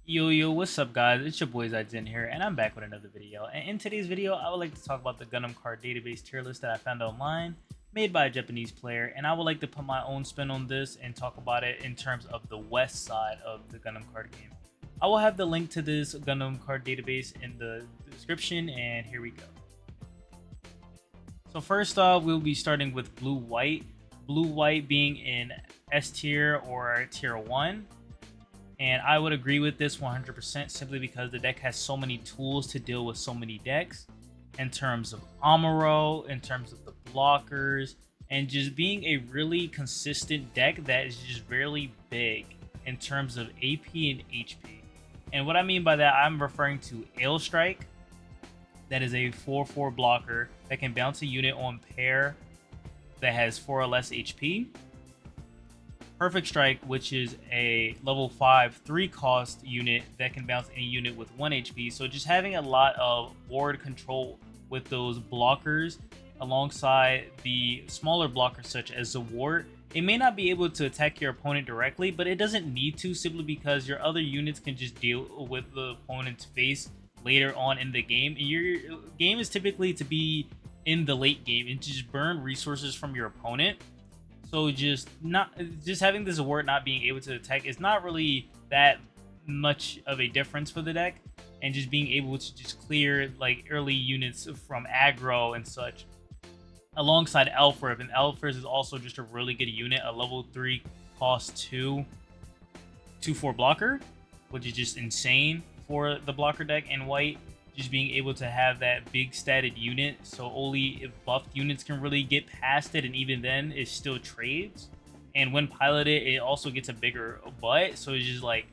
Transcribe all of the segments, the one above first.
Yo, what's up guys? It's your boy Zaidzin here, and I'm back with another video. And in today's video, I would like to talk about the Gundam Card Database tier list that I found online, made by a Japanese player, and I would like to put my own spin on this and talk about it in terms of the west side of the Gundam Card game. I will have the link to this Gundam Card Database in the description, and here we go. So first off, we'll be starting with Blue-White. Blue-White being in S tier or tier 1. And I would agree with this 100% simply because the deck has so many tools to deal with so many decks in terms of Amuro, in terms of the blockers, and just being a really consistent deck that is just really big in terms of AP and HP. And what I mean by that, I'm referring to Ale Strike. That is a 4/4 blocker that can bounce a unit on pair that has 4 or less HP. Perfect Strike, which is a level 5 3 cost unit that can bounce any unit with 1 HP. So just having a lot of board control with those blockers alongside the smaller blockers such as Zawart. It may not be able to attack your opponent directly, but it doesn't need to simply because your other units can just deal with the opponent's face later on in the game. And your game is typically to be in the late game and just burn resources from your opponent. So just having this award not being able to attack is not really that much of a difference for the deck, and just being able to just clear like early units from aggro and such alongside Elfrith. And Elfrith is also just a really good unit, a level 3 cost 2/4 blocker, which is just insane for the blocker deck in white. Just being able to have that big statted unit, so only if buffed units can really get past it, and even then it still trades. And when piloted, it also gets a bigger butt, so it's just like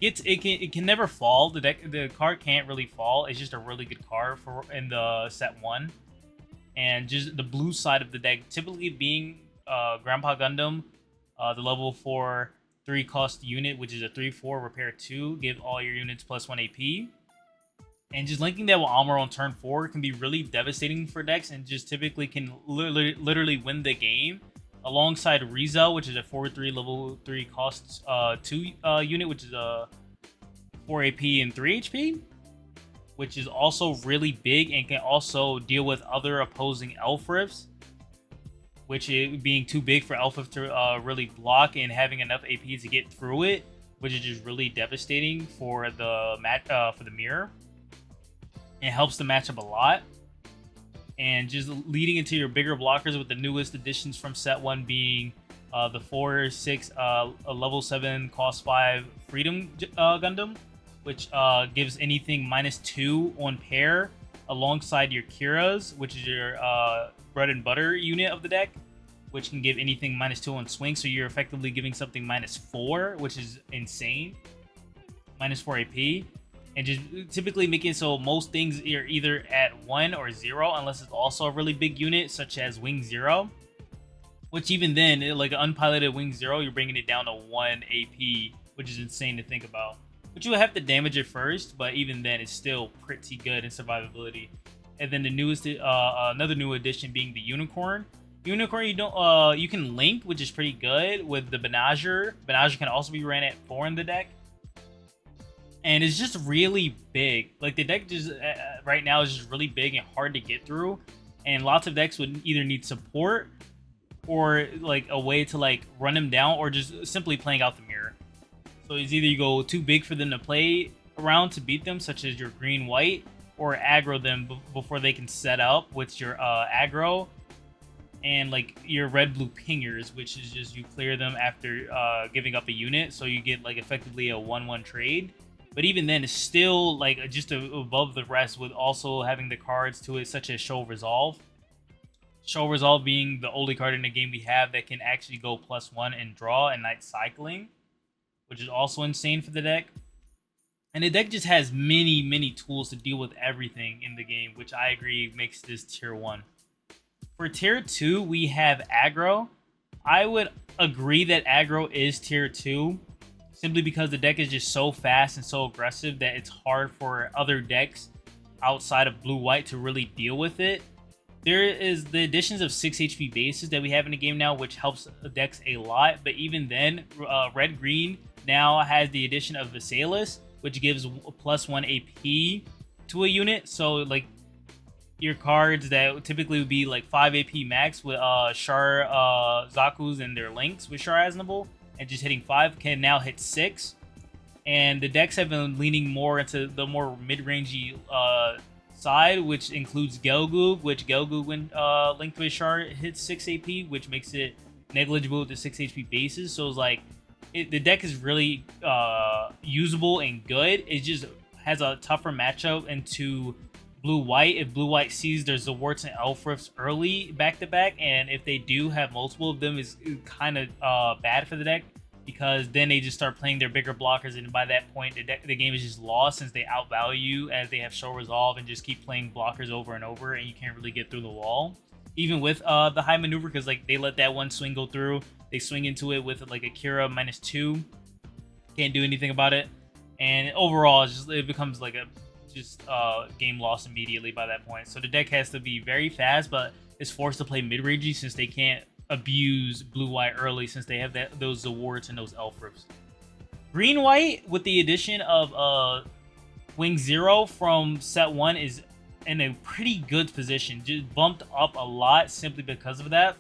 it can never fall. The card can't really fall. It's just a really good card for in the set 1. And just the blue side of the deck typically being Grandpa Gundam, the level 4 3 cost unit, which is a 3/4 repair 2, give all your units +1 AP. And just linking that with Amuro on turn 4 can be really devastating for decks, and just typically can literally win the game. Alongside Rizel, which is a 4/3 level 3 costs 2 unit, which is a 4 AP and 3 HP, which is also really big and can also deal with other opposing Elfriths, which it being too big for Elfrith to really block, and having enough AP to get through it, which is just really devastating for the mirror. It helps the matchup a lot. And just leading into your bigger blockers with the newest additions from set 1 being the 4/6 level 7 cost 5 Freedom Gundam, which gives anything -2 on pair alongside your Kiras, which is your bread and butter unit of the deck, which can give anything -2 on swing. So you're effectively giving something -4, which is insane. -4 AP. And just typically making so most things are either at 1 or 0, unless it's also a really big unit, such as Wing 0. Which even then, like an unpiloted Wing 0, you're bringing it down to 1 AP, which is insane to think about. But you would have to damage it first, but even then, it's still pretty good in survivability. And then the newest, another new addition being the Unicorn. Unicorn, you can link, which is pretty good with the Benager. Benager can also be ran at 4 in the deck. And it's just really big. Like the deck just right now is just really big and hard to get through. And lots of decks would either need support or like a way to like run him down, or just simply playing out the mirror. So it's either you go too big for them to play around to beat them, such as your green-white, or aggro them before they can set up with your aggro. And like your red-blue pingers, which is just you clear them after giving up a unit. So you get like effectively a 1/1 trade. But even then, it's still like just above the rest, with also having the cards to it, such as Show Resolve. Show Resolve being the only card in the game we have that can actually go +1 and draw and night cycling, which is also insane for the deck. And the deck just has many tools to deal with everything in the game, which I agree makes this tier 1. For tier 2, we have Aggro. I would agree that Aggro is tier 2. Simply because the deck is just so fast and so aggressive that it's hard for other decks outside of blue-white to really deal with it. There is the additions of 6 HP bases that we have in the game now, which helps decks a lot. But even then, red-green now has the addition of Visalis, which gives +1 AP to a unit. So like your cards that typically would be like 5 AP max with Char Zaku's and their links with Char Aznable and just hitting 5 can now hit 6. And the decks have been leaning more into the more mid-rangey side, which includes Gelgoog, which Gelgoog when linked with Char hits 6 AP, which makes it negligible with the 6 HP bases. So it's like the deck is really usable and good. It just has a tougher matchup into blue-white. If blue-white sees there's the warts and Elfrifts early back-to-back, and if they do have multiple of them, is kind of bad for the deck, because then they just start playing their bigger blockers, and by that point the game is just lost since they outvalue you as they have show resolve and just keep playing blockers over and over, and you can't really get through the wall even with the high maneuver, because like they let that one swing go through. They swing into it with like Akira -2, can't do anything about it, and overall it becomes like a game lost immediately by that point. So the deck has to be very fast, but is forced to play mid-rangey since they can't abuse blue-white early since they have those Zawarts and those Elfrifts. Green-white with the addition of Wing Zero from set 1 is in a pretty good position, just bumped up a lot simply because of that.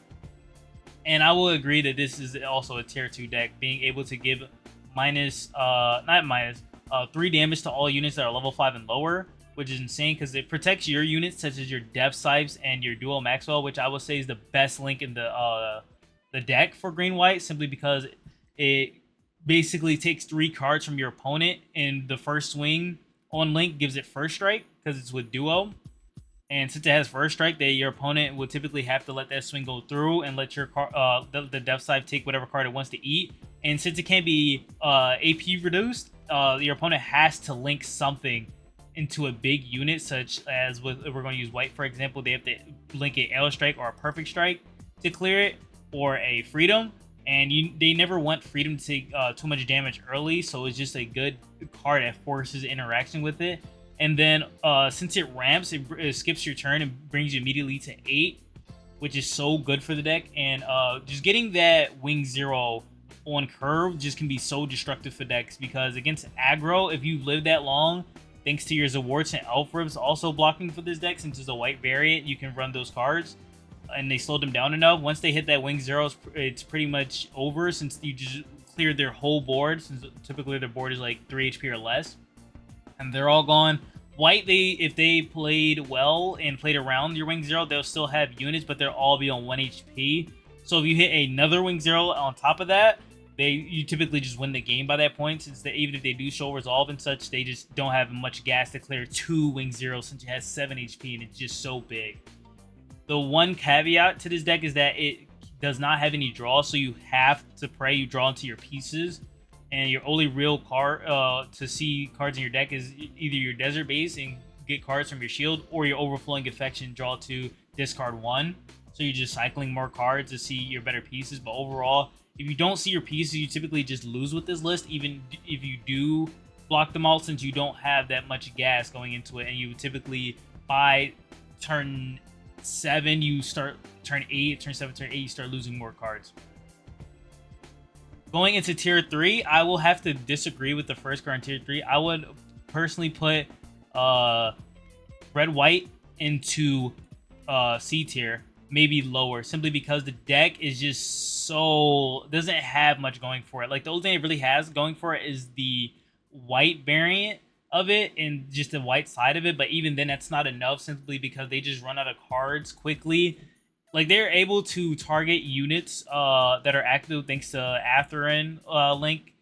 And I will agree that this is also a tier 2 deck, being able to give not minus 3 damage to all units that are level 5 and lower, which is insane because it protects your units such as your Depth Scythes and your Duo Maxwell, which I would say is the best link in the deck for green-white, simply because it basically takes 3 cards from your opponent, and the first swing on link gives it first strike because it's with Duo. And since it has first strike, your opponent will typically have to let that swing go through and let your the Depth Scythe take whatever card it wants to eat. And since it can't be AP reduced, your opponent has to link something into a big unit, such as if we're going to use white for example, they have to link an L strike or a perfect strike to clear it, or a freedom. And they never want freedom to take too much damage early, so it's just a good card that forces interaction with it. And then since it ramps, it skips your turn and brings you immediately to 8, which is so good for the deck. And just getting that Wing Zero on curve just can be so destructive for decks, because against aggro, if you live that long, thanks to your Zawarts and Elfrifts also blocking for this deck, since it's a white variant, you can run those cards and they slow them down enough. Once they hit that Wing Zero, it's pretty much over, since you just cleared their whole board, since typically their board is like 3 HP or less, and they're all gone. White, if they played well and played around your Wing Zero, they'll still have units, but they'll all be on 1 HP. So if you hit another Wing Zero on top of that, you typically just win the game by that point, since even if they do show resolve and such, they just don't have much gas to clear 2 Wing Zeros, since it has 7 HP and it's just so big. The one caveat to this deck is that it does not have any draw, so you have to pray you draw into your pieces. And your only real card to see cards in your deck is either your Desert Base and get cards from your shield, or your Overflowing Affection, draw 2, discard 1. So you're just cycling more cards to see your better pieces. But overall, if you don't see your pieces, you typically just lose with this list, even if you do block them all, since you don't have that much gas going into it. And you typically, by turn 7, you start turn 8, turn 7, turn 8, you start losing more cards. Going into tier 3, I will have to disagree with the first card in tier 3. I would personally put red-white into C tier, maybe lower, simply because the deck is just doesn't have much going for it. Like, the only thing it really has going for it is the white variant of it and just the white side of it, but even then that's not enough, simply because they just run out of cards quickly. Like, they're able to target units that are active thanks to Atherin Link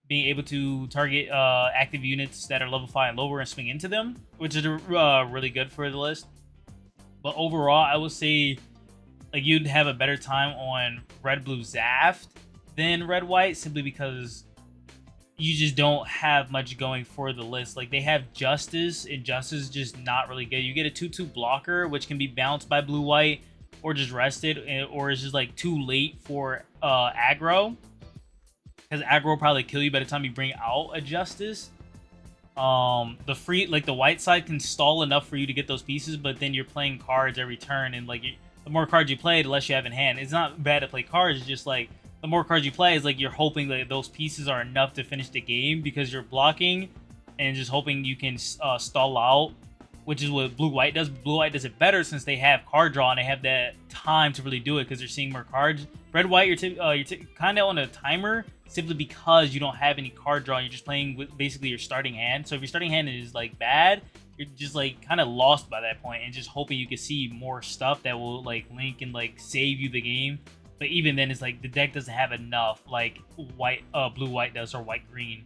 being able to target active units that are level 5 and lower and swing into them, which is really good for the list. But overall, I would say like you'd have a better time on red-blue Zaft than red-white, simply because you just don't have much going for the list. Like, they have Justice, and Justice is just not really good. You get a 2/2 blocker, which can be bounced by blue-white, or just rested, or is just like too late for aggro, because aggro will probably kill you by the time you bring out a Justice. The white side can stall enough for you to get those pieces, but then you're playing cards every turn, and like the more cards you play, the less you have in hand. It's not bad to play cards, it's just like the more cards you play, is like you're hoping that those pieces are enough to finish the game because you're blocking and just hoping you can stall out, which is what blue-white does. Blue-white does it better since they have card draw and they have that time to really do it because they're seeing more cards. Red-white, you're kind of on a timer simply because you don't have any card draw. You're just playing with basically your starting hand. So if your starting hand is like bad, you're just like kind of lost by that point and just hoping you can see more stuff that will like link and like save you the game. But even then, it's like the deck doesn't have enough like blue-white does or white-green.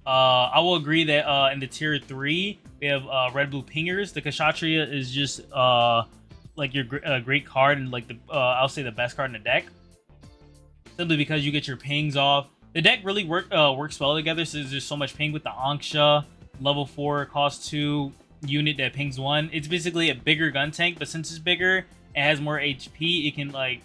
I will agree that in the tier 3, we have red-blue pingers. The Kshatriya is just like your great card and like the I'll say the best card in the deck. Simply because you get your pings off. The deck really works well together since there's so much ping with the Anksha, level 4, cost 2 unit that pings 1. It's basically a bigger gun tank, but since it's bigger, it has more HP, it can like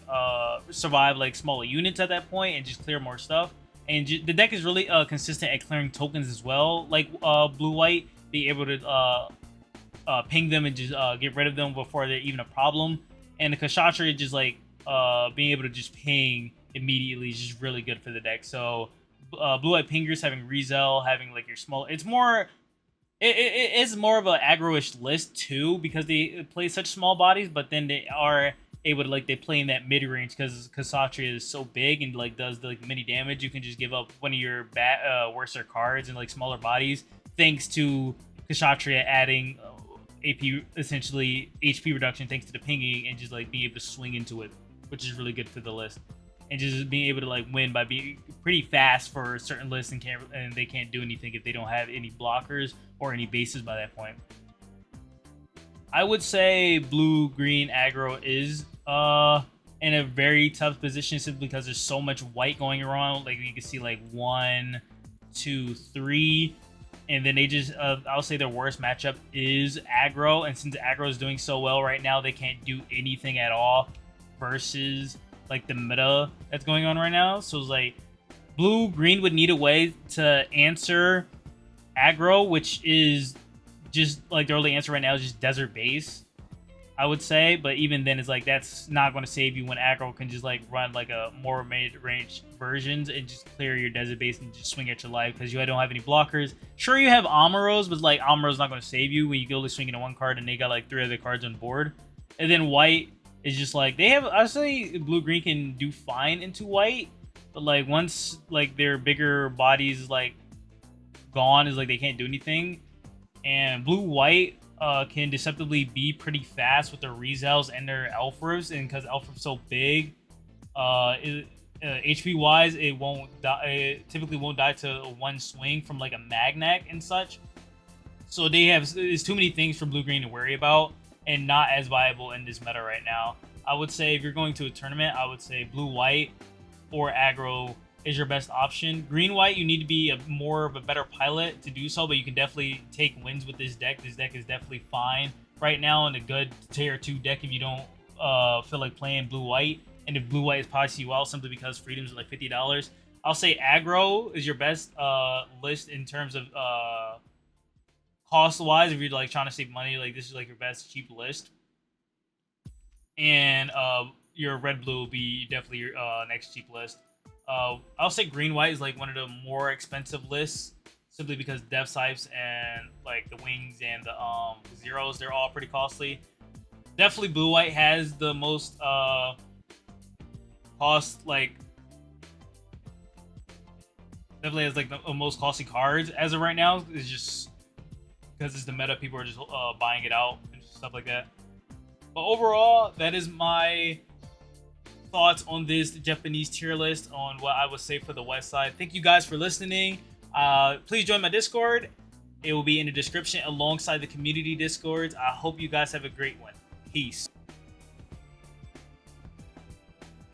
survive like smaller units at that point and just clear more stuff. And the deck is really consistent at clearing tokens as well, like blue-white, be able to ping them and just get rid of them before they're even a problem. And the Kshatriya just like being able to just ping immediately is just really good for the deck. So blue-white pingers having Rizel, having like your small, it's more, it is more of an aggro-ish list too because they play such small bodies, but then they are able to like they play in that mid range because Kshatriya is so big and like does the like mini damage. You can just give up one of your worser cards and like smaller bodies thanks to Kshatriya adding AP, essentially HP reduction thanks to the pinging and just like being able to swing into it, which is really good for the list. And just being able to like win by being pretty fast for certain lists and they can't do anything if they don't have any blockers or any bases by that point. I would say blue-green aggro is in a very tough position simply because there's so much white going around. Like you can see like 1, 2, 3, and then they just I'll say their worst matchup is aggro, and since aggro is doing so well right now, they can't do anything at all versus like the meta that's going on right now. So it's like blue-green would need a way to answer aggro, which is just like the only answer right now is just desert base, I would say. But even then, it's like that's not going to save you when aggro can just like run like a more mid-range versions and just clear your desert base and just swing at your life because you don't have any blockers. Sure, you have Amuros, but like Amuros not going to save you when you go to swing into one card and they got like 3 other cards on board. And then white is just like they have. I say blue-green can do fine into white, but like once like their bigger bodies like gone, is like they can't do anything. And blue-white can deceptively be pretty fast with their Rizels and their Alphas, and because Alpha's so big, HP wise, it won't die. It typically won't die to one swing from like a Magnac and such. So they have there's too many things for blue-green to worry about, and not as viable in this meta right now. I would say if you're going to a tournament, I would say blue-white or aggro is your best option. Green-white, you need to be more of a better pilot to do so, but you can definitely take wins with this deck. This deck is definitely fine right now in a good tier 2 deck if you don't feel like playing blue-white. And if blue-white is pricing you out simply because freedoms are like $50, I'll say aggro is your best list in terms of cost-wise. If you're like trying to save money, like this is like your best cheap list. And your red-blue will be definitely your next cheap list. I'll say green-white is like one of the more expensive lists simply because Death Sipes and like the wings and the zeros, they're all pretty costly. Definitely blue-white has the most cost, like definitely has like the most costly cards as of right now. It's just because it's the meta, people are just buying it out and stuff like that. But overall, that is my thoughts on this Japanese tier list on what I would say for the West side. Thank you guys for listening. Please join my Discord. It will be in the description alongside the community Discords. I hope you guys have a great one. Peace.